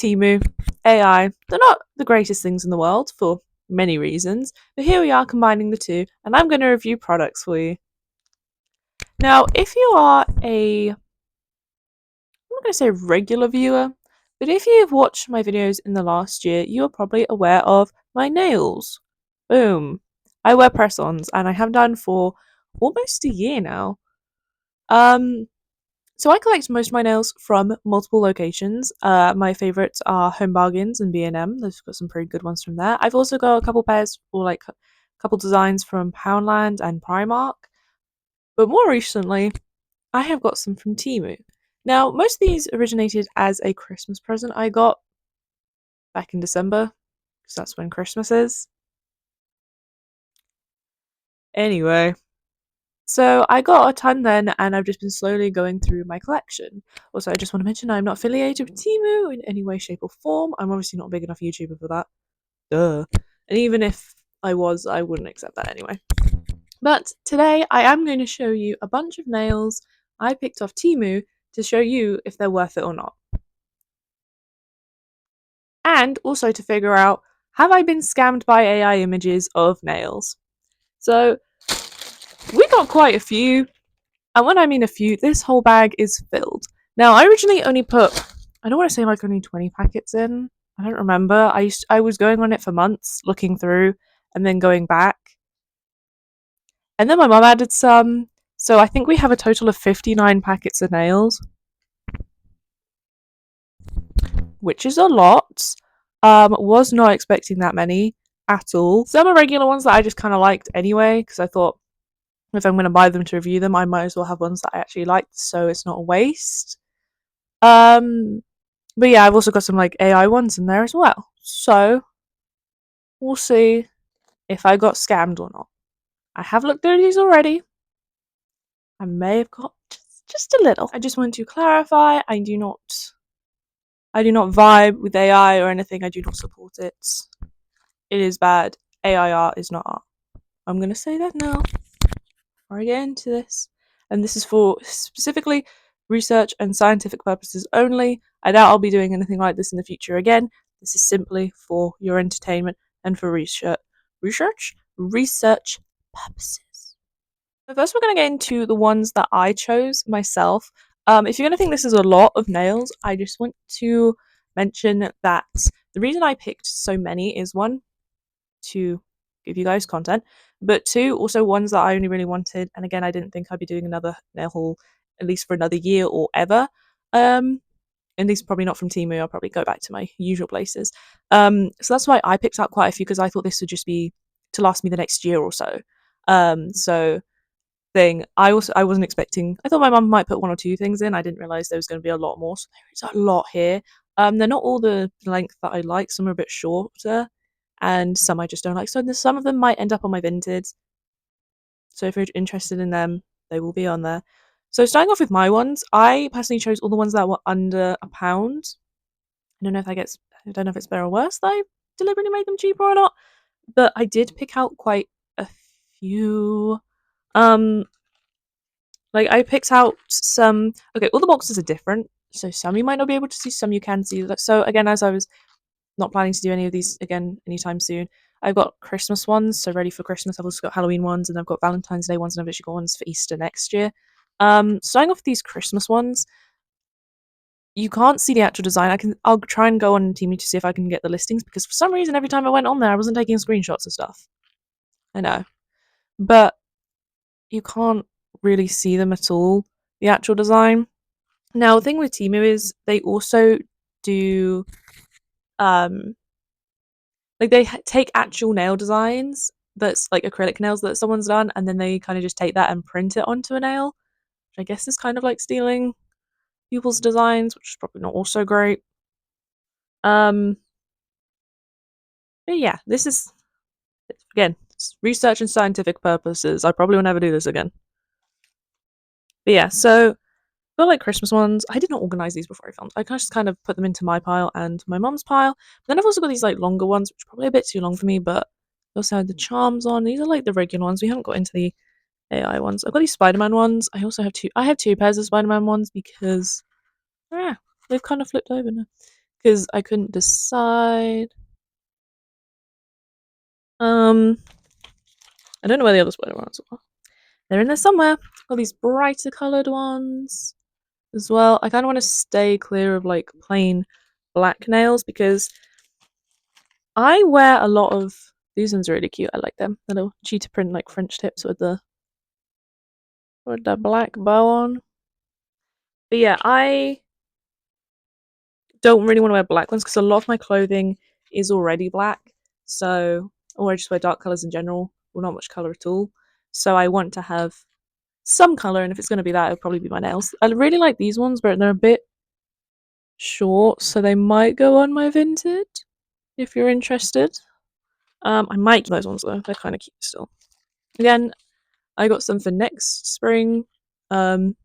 Temu, AI, they're not the greatest things in the world for many reasons, but here we are combining the two, and I'm going to review products for you. Now, if you are I'm not going to say regular viewer, but if you've watched my videos in the last year, you're probably aware of my nails. Boom. I wear press-ons, and I have done for almost a year now. So I collect most of my nails from multiple locations. My favourites are Home Bargains and B&M. They've got some pretty good ones from there. I've also got a couple pairs or like a couple designs from Poundland and Primark. But more recently, I have got some from Temu. Now, most of these originated as a Christmas present I got back in December, because that's when Christmas is. Anyway, so I got a ton then, and I've just been slowly going through my collection. Also, I just want to mention I'm not affiliated with Temu in any way, shape, or form. I'm obviously not a big enough YouTuber for that. Duh. And even if I was, I wouldn't accept that anyway. But today I am going to show you a bunch of nails I picked off Temu to show you if they're worth it or not. And also to figure out, have I been scammed by AI images of nails? So we got quite a few. And when I mean a few, this whole bag is filled. Now, I originally only put, I don't want to say like only 20 packets in. I don't remember. I was going on it for months, looking through, and then going back. And then my mum added some. So I think we have a total of 59 packets of nails, which is a lot. Was not expecting that many at all. Some are regular ones that I just kind of liked anyway, because I thought if I'm going to buy them to review them, I might as well have ones that I actually liked, so it's not a waste. But yeah, I've also got some like AI ones in there as well. So we'll see if I got scammed or not. I have looked through these already. I may have got just a little. I just want to clarify, I do not vibe with AI or anything. I do not support it. It is bad. AI art is not art. I'm gonna say that now before I get into this. And this is for specifically research and scientific purposes only. I doubt I'll be doing anything like this in the future again. This is simply for your entertainment and for research purposes. So first, we're going to get into the ones that I chose myself. If you're going to think this is a lot of nails, I just want to mention that the reason I picked so many is one, to give you guys content, but two, also ones that I only really wanted. And again, I didn't think I'd be doing another nail haul at least for another year or ever. At least probably not from Temu. I'll probably go back to my usual places. So that's why I picked out quite a few, because I thought this would just be to last me the next year or so. So thing. I wasn't expecting. I thought my mum might put one or two things in. I didn't realize there was going to be a lot more. So there is a lot here. They're not all the length that I like. Some are a bit shorter, and some I just don't like. So some of them might end up on my vinted. So if you're interested in them, they will be on there. So starting off with my ones, I personally chose all the ones that were under £1. I don't know if it's better or worse that I deliberately made them cheaper or not, but I did pick out quite a few. Like I picked out some. Okay, all the boxes are different, so some you might not be able to see, some you can see. So again, as I was not planning to do any of these again anytime soon, I've got Christmas ones, so ready for Christmas. I've also got Halloween ones, and I've got Valentine's Day ones, and I've actually got ones for Easter next year. Starting off with these Christmas ones, you can't see the actual design. I'll try and go on Temu to see if I can get the listings, because for some reason every time I went on there I wasn't taking screenshots of stuff. I know. But you can't really see them at all, the actual design. Now, the thing with Temu is they also do like they take actual nail designs that's like acrylic nails that someone's done, and then they kind of just take that and print it onto a nail, which I guess is kind of like stealing people's designs, which is probably not also great. But yeah, this is again research and scientific purposes. I probably will never do this again. But yeah, so got like Christmas ones. I did not organize these before I filmed. I just kind of put them into my pile and my mum's pile. But then I've also got these like longer ones, which are probably a bit too long for me, but I also had the charms on. These are like the regular ones. We haven't got into the AI ones. I've got these Spider-Man ones. I have two pairs of Spider-Man ones because they've kind of flipped over now. because I couldn't decide. Um, I don't know where the other spider ones are. They're in there somewhere. Got these brighter coloured ones as well. I kind of want to stay clear of like plain black nails because I wear a lot of these ones are really cute. I like them. The little cheetah print like French tips with the black bow on. But yeah, I don't really want to wear black ones because a lot of my clothing is already black. So, or I just wear dark colours in general, or not much colour at all. So I want to have some colour, and if it's going to be that, it'll probably be my nails. I really like these ones, but they're a bit short, so they might go on my Vinted if you're interested. I might keep those ones though; they're kind of cute still. Again, I got some for next spring. Um,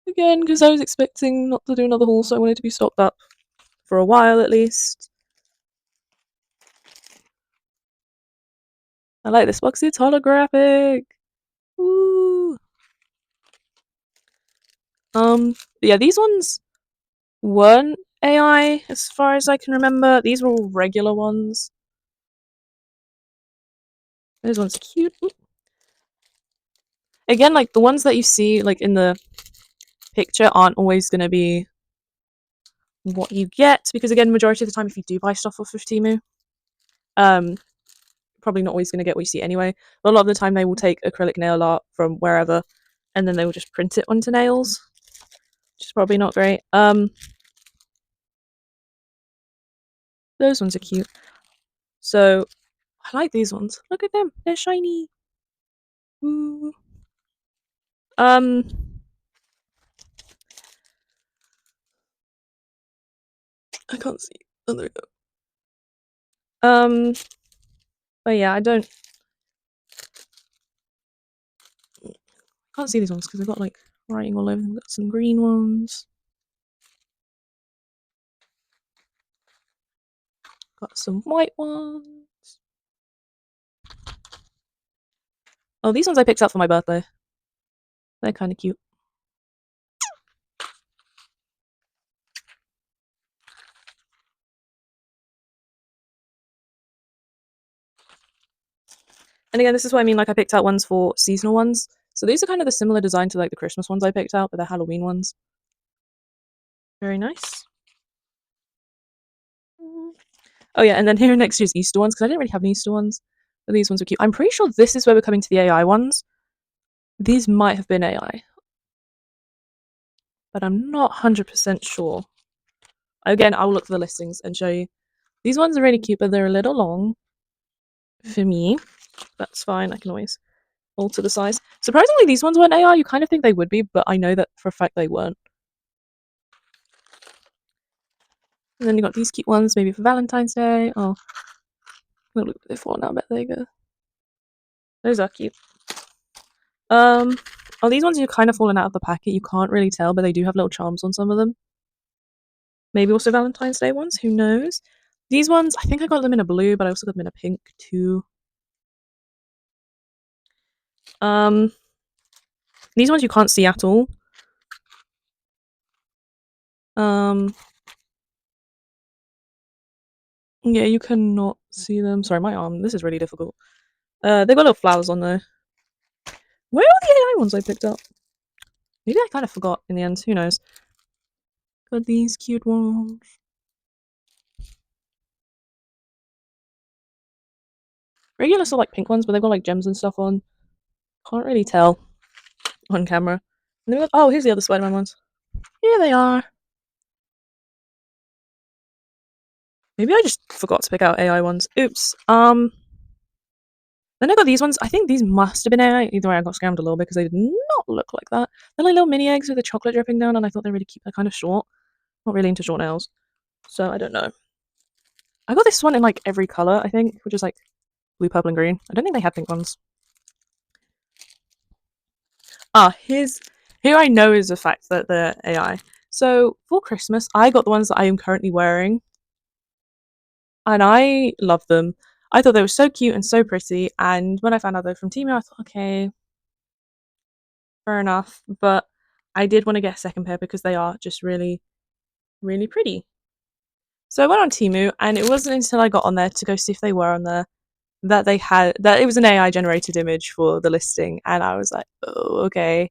again, because I was expecting not to do another haul, so I wanted to be stocked up for a while at least. I like this box, it's holographic. Ooh. Yeah, these ones weren't AI as far as I can remember. These were all regular ones. Those ones are cute. Ooh. Again, like the ones that you see like in the picture aren't always gonna be what you get because again, majority of the time if you do buy stuff off of Temu, um, probably not always gonna get what you see anyway. But a lot of the time they will take acrylic nail art from wherever and then they will just print it onto nails. Which is probably not great. Those ones are cute. So I like these ones. Look at them. They're shiny. Ooh. Um I can't see. Oh, there we go. But yeah, I can't see these ones because I've got like writing all over them. Got some green ones. Got some white ones. Oh, these ones I picked up for my birthday. They're kind of cute. And again, this is what I mean. Like I picked out ones for seasonal ones. So these are kind of the similar design to like the Christmas ones I picked out, but they're Halloween ones. Very nice. Oh yeah, and then here next year's Easter ones because I didn't really have any Easter ones. But these ones are cute. I'm pretty sure this is where we're coming to the AI ones. These might have been AI, but I'm not 100% sure. Again, I'll look for the listings and show you. These ones are really cute, but they're a little long for me. That's fine. I can always alter the size. Surprisingly, these ones weren't AI. You kind of think they would be, but I know that for a fact they weren't. And then you got these cute ones, maybe for Valentine's Day. Oh, I'm gonna look what they're for now. I bet they go. Those are cute. Oh, these ones are kind of fallen out of the packet. You can't really tell, but they do have little charms on some of them. Maybe also Valentine's Day ones. Who knows? These ones, I think I got them in a blue, but I also got them in a pink too. Um, these ones you can't see at all. Um, yeah, you cannot see them. Sorry, my arm. This is really difficult. They've got little flowers on there. Where are the AI ones I picked up? Maybe I kind of forgot in the end. Who knows? Got these cute ones. Regular sort of like pink ones, but they've got like gems and stuff on. Can't really tell on camera. And then oh, here's the other Spider-Man ones. Here they are. Maybe I just forgot to pick out AI ones. Oops. Then I got these ones. I think these must have been AI. Either way, I got scammed a little bit because they did not look like that. They're like little mini eggs with the chocolate dripping down, and I thought they really cute. They're kind of short. Not really into short nails, so I don't know. I got this one in like every color, I think, which is like blue, purple, and green. I don't think they had pink ones. Here I know is the fact that they're AI. So for Christmas, I got the ones that I am currently wearing, and I love them. I thought they were so cute and so pretty. And when I found out they were from Temu, I thought, okay, fair enough. But I did want to get a second pair because they are just really, really pretty. So I went on Temu, and it wasn't until I got on there to go see if they were on there that they had that it was an AI generated image for the listing, and I was like, oh, okay.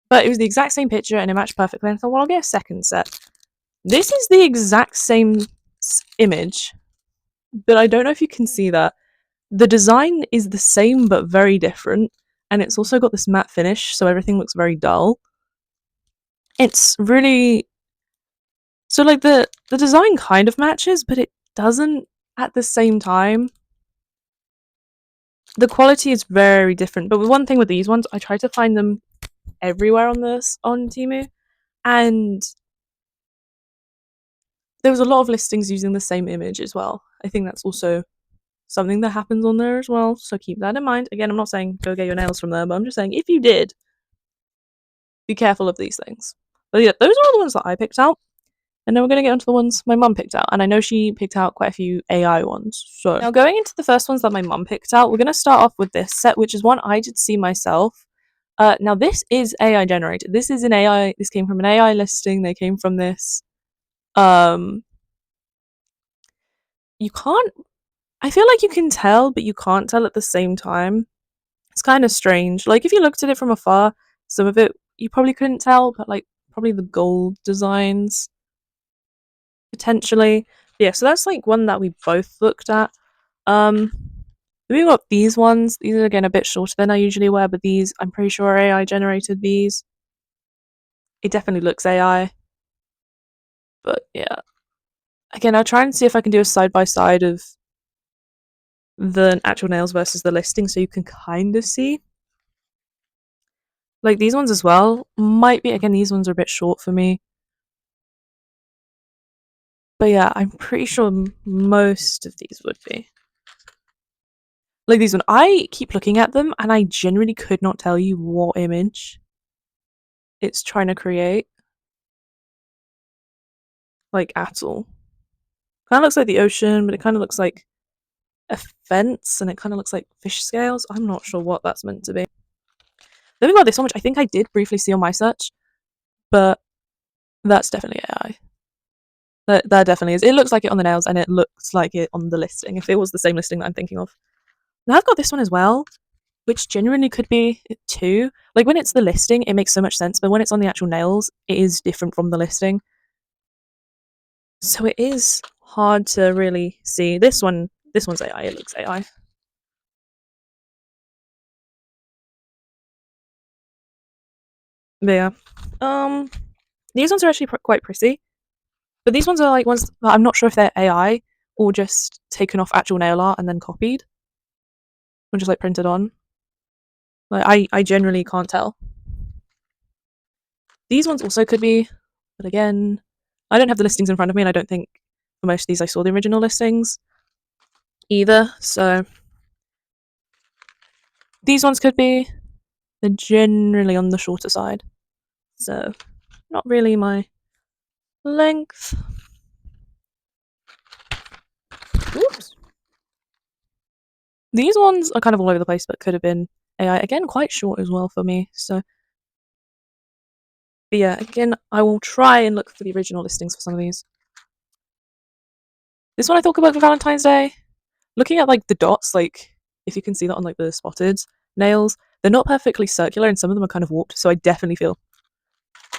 But it was the exact same picture and it matched perfectly. And I thought, well, I'll get a second set. This is the exact same image, but I don't know if you can see that. The design is the same but very different, and it's also got this matte finish, so everything looks very dull. It's really so like the design kind of matches, but it doesn't at the same time. The quality is very different. But one thing with these ones, I tried to find them everywhere on Temu, and there was a lot of listings using the same image as well. I think that's also something that happens on there as well, so keep that in mind. Again, I'm not saying go get your nails from there, but I'm just saying if you did, be careful of these things. But yeah, those are all the ones that I picked out. And then we're going to get onto the ones my mum picked out. And I know she picked out quite a few AI ones. So now going into the first ones that my mum picked out, we're going to start off with this set, which is one I did see myself. Now this is AI generated. This is an AI. This came from an AI listing. They came from this. You can't. I feel like you can tell, but you can't tell at the same time. It's kind of strange. Like if you looked at it from afar, some of it you probably couldn't tell, but like probably the gold designs potentially. Yeah, so that's like one that we both looked at. Um, we got these ones. These are again a bit shorter than I usually wear, but these I'm pretty sure AI generated these. It definitely looks AI, but yeah. Again, I'll try and see if I can do a side by side of the actual nails versus the listing, so you can kind of see. Like these ones as well might be again. These ones are a bit short for me, but yeah, I'm pretty sure most of these would be. Like these one, I keep looking at them and I genuinely could not tell you what image it's trying to create. Like at all. Kind of looks like the ocean, but it kind of looks like a fence and it kind of looks like fish scales. I'm not sure what that's meant to be. Then we got this one, which I think I did briefly see on my search, but that's definitely AI. That definitely is. It looks like it on the nails and it looks like it on the listing, if it was the same listing that I'm thinking of. Now I've got this one as well, which genuinely could be it too. Like when it's the listing, it makes so much sense, but when it's on the actual nails, it is different from the listing. So it is hard to really see. This one's AI, it looks AI. But yeah. Um these ones are actually quite pretty. But these ones are like ones that I'm not sure if they're AI or just taken off actual nail art and then copied. Or just like printed on. Like I generally can't tell. These ones also could be, but again, I don't have the listings in front of me, and I don't think for most of these I saw the original listings either. So these ones could be. They're generally on the shorter side. So not really my length. Oops. These ones are kind of all over the place, but could have been AI. Again, quite short as well for me. So, but yeah, again, I will try and look for the original listings for some of these. This one I thought about for Valentine's Day. Looking at like the dots, like if you can see that on like the spotted nails, they're not perfectly circular, and some of them are kind of warped. So I definitely feel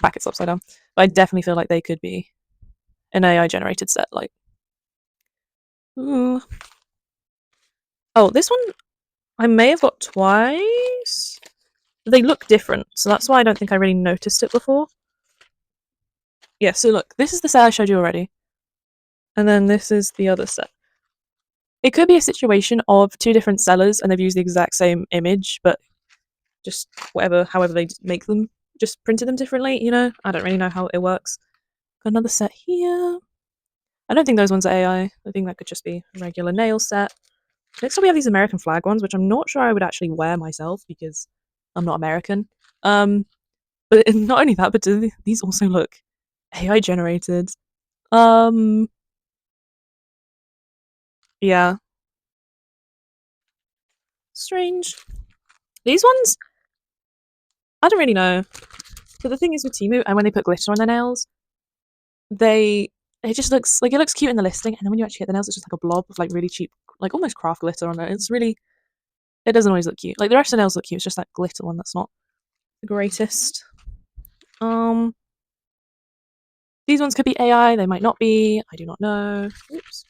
back it's upside down. But I definitely feel like they could be an AI generated set. Like, ooh. Oh, this one I may have got twice. They look different, so that's why I don't think I really noticed it before. Yeah, so look, this is the set I showed you already. And then this is the other set. It could be a situation of two different sellers and they've used the exact same image, but just however they make them, just printed them differently, you know? I don't really know how it works. Got another set here. I don't think those ones are AI. I think that could just be a regular nail set. Next up we have these American flag ones, which I'm not sure I would actually wear myself because I'm not American. But not only that, but do these also look AI generated? Yeah. Strange. These ones, I don't really know. But the thing is with Temu, and when they put glitter on their nails, they it just looks like it looks cute in the listing, and then when you actually get the nails, it's just like a blob of like really cheap, like almost craft glitter on it. It's really, it doesn't always look cute. Like the rest of the nails look cute. It's just that glitter one that's not the greatest. Um, these ones could be AI. They might not be. I do not know. Oops.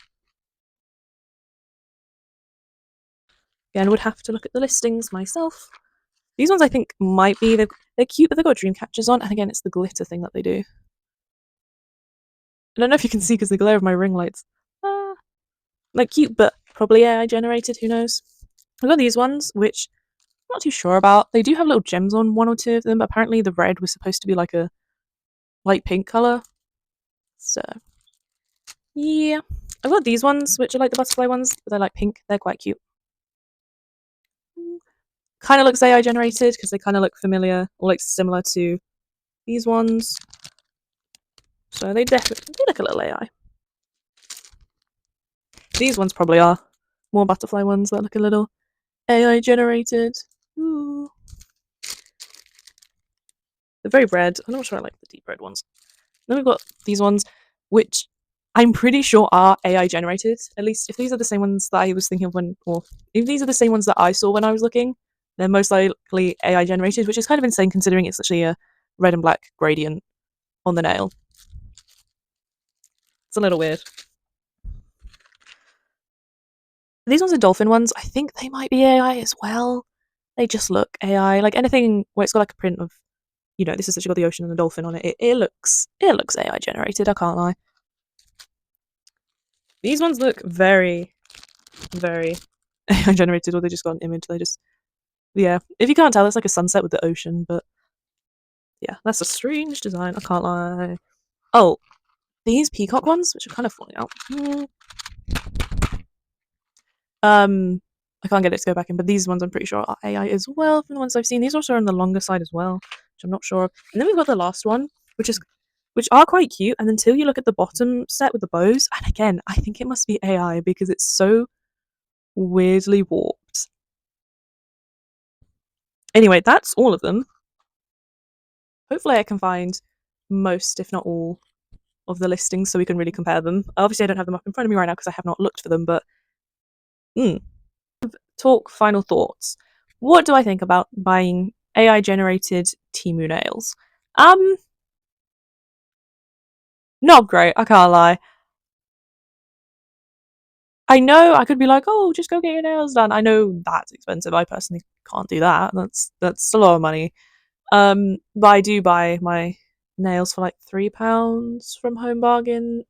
Again, would have to look at the listings myself. These ones I think might be, they're cute, but they've got dream catchers on, and again, it's the glitter thing that they do. I don't know if you can see because the glare of my ring lights. Ah, like cute, but probably AI generated. Who knows? I've got these ones, which I'm not too sure about. They do have little gems on one or two of them, but apparently the red was supposed to be like a light pink color. So yeah, I've got these ones, which are like the butterfly ones, but they're like pink. They're quite cute. Kind of looks AI generated because they kind of look familiar or like similar to these ones. So they definitely look a little AI. These ones probably are more butterfly ones that look a little AI generated. Ooh. They're very red. I'm not sure I like the deep red ones. Then we've got these ones, which I'm pretty sure are AI generated. At least if these are the same ones that I was thinking of when, or if these are the same ones that I saw when I was looking, they're most likely AI generated, which is kind of insane considering it's actually a red and black gradient on the nail. It's a little weird. These ones are dolphin ones. I think they might be AI as well. They just look AI. Like anything where it's got like a print of, this has actually got the ocean and the dolphin on it. It looks AI generated. I can't lie. These ones look very, very AI generated, or they just got an image. They just, yeah. If you can't tell, it's like a sunset with the ocean, but yeah, that's a strange design. I can't lie. Oh, these peacock ones, which are kind of falling out. I can't get it to go back in, but these ones I'm pretty sure are AI as well from the ones I've seen. These also are on the longer side as well, which I'm not sure of. And then we've got the last one, which are quite cute. And until you look at the bottom set with the bows, and again, I think it must be AI because it's so weirdly warped. Anyway, that's all of them. Hopefully, I can find most, if not all, of the listings so we can really compare them. Obviously, I don't have them up in front of me right now because I have not looked for them, but talk final thoughts. What do I think about buying AI generated temu nails? Not great, I can't lie. I know I could be like, oh, just go get your nails done. I know that's expensive. I personally can't do that. That's a lot of money. But I do buy my nails for like £3 from Home Bargains?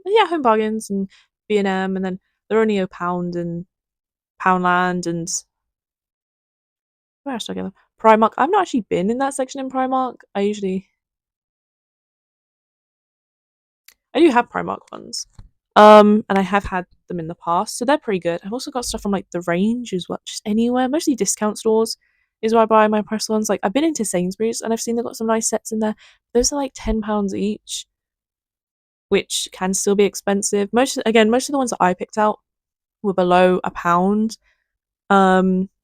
Yeah, Home Bargains and B&M, and then they're only £1 in Poundland and where else do I get them? Primark. I've not actually been in that section in Primark. I do have Primark ones. And I have had them in the past, so they're pretty good. I've also got stuff from like the range as well, just anywhere, mostly discount stores is where I buy my personal ones. Like I've been into Sainsbury's and I've seen they've got some nice sets in there. Those are like £10 each, which can still be expensive. Most of the ones that I picked out were below £1.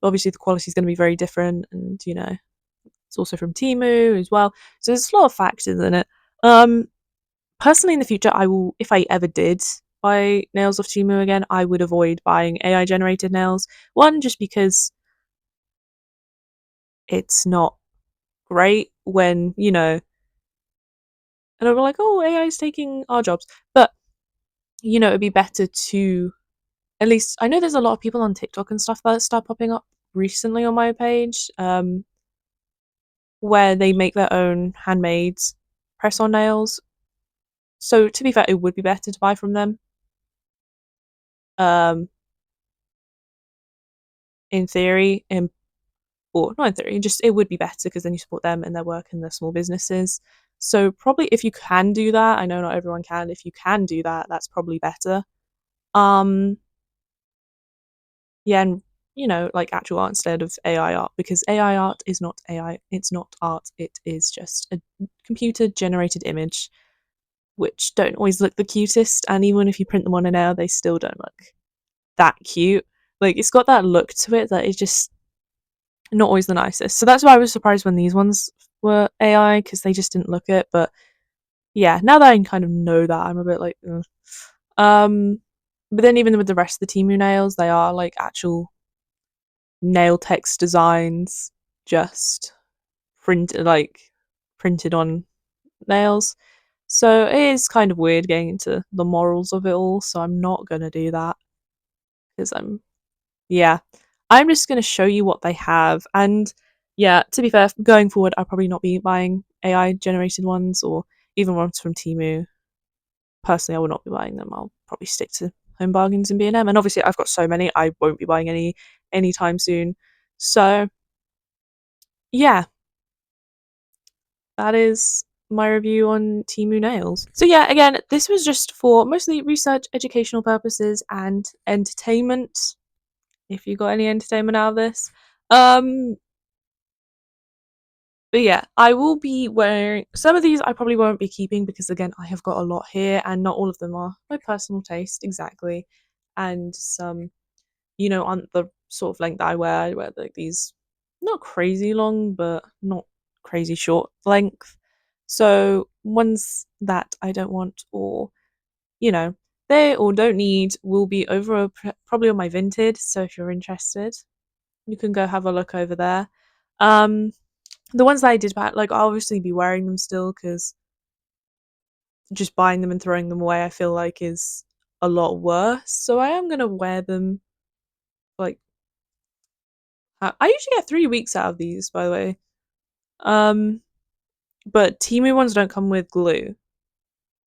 Obviously the quality is going to be very different, and it's also from Temu as well. So there's a lot of factors in it. Personally, in the future, I will, if I ever did buy nails off Temu again, I would avoid buying AI generated nails. One, just because it's not great when, and I'm like, oh, AI is taking our jobs. But, it'd be better to, at least, I know there's a lot of people on TikTok and stuff that start popping up recently on my page, where they make their own handmade press on nails. So, to be fair, it would be better to buy from them. Um, in theory, or not in theory, just it would be better because then you support them and their work and their small businesses. So probably if you can do that, I know not everyone can. If you can do that, that's probably better. Um, yeah, and like actual art instead of AI art, because AI art is not AI. It's not art. It is just a computer generated image, which don't always look the cutest. And even if you print them on an nail, they still don't look that cute. Like it's got that look to it that is just not always the nicest. So that's why I was surprised when these ones were AI because they just didn't look it. But yeah, now that I kind of know that, I'm a bit like, ugh. Um, but then even with the rest of the Temu nails, they are like actual nail text designs, just printed on nails. So it is kind of weird getting into the morals of it all. So I'm not gonna do that because yeah, I'm just gonna show you what they have. And yeah, to be fair, going forward, I'll probably not be buying AI generated ones or even ones from Temu. Personally, I will not be buying them. I'll probably stick to Home Bargains and B&M. And obviously, I've got so many, I won't be buying any anytime soon. So yeah, that is my review on Temu nails. So yeah, again, this was just for mostly research, educational purposes, and entertainment. If you got any entertainment out of this, um, but yeah, I will be wearing some of these. I probably won't be keeping because again, I have got a lot here, and not all of them are my personal taste exactly, and some on the sort of length that I wear. I wear like these not crazy long, but not crazy short length. So ones that I don't want or you know they or don't need will be over probably on my Vinted. So if you're interested, you can go have a look over there. Um, the ones that I did buy, like I'll obviously be wearing them still because just buying them and throwing them away, I feel like is a lot worse. So I am gonna wear them like I usually get 3 weeks out of these, by the way. Um, but Temu ones don't come with glue.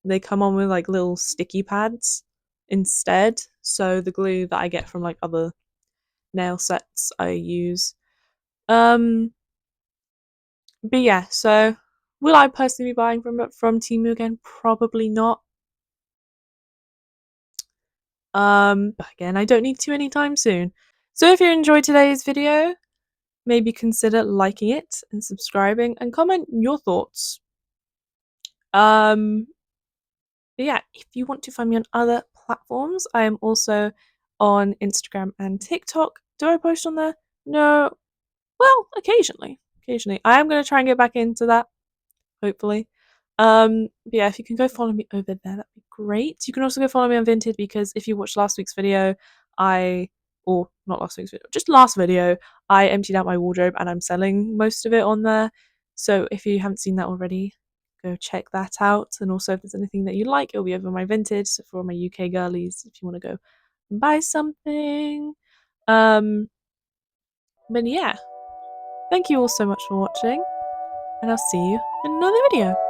They come on with like little sticky pads instead. So the glue that I get from like other nail sets I use. Um, but yeah, so will I personally be buying from Temu again? Probably not. But again, I don't need to anytime soon. So if you enjoyed today's video, maybe consider liking it and subscribing and comment your thoughts. Um, But yeah, if you want to find me on other platforms, I am also on Instagram and TikTok. Do I post on there? No. Well, occasionally. Occasionally. I am going to try and get back into that, hopefully. But yeah, if you can go follow me over there, that'd be great. You can also go follow me on Vinted because if you watched last week's video, or not last week's video, just last video, I emptied out my wardrobe and I'm selling most of it on there. So if you haven't seen that already, go check that out. And also, if there's anything that you like, it'll be over my Vinted. So for all my UK girlies, if you want to go buy something. But yeah, thank you all so much for watching, and I'll see you in another video.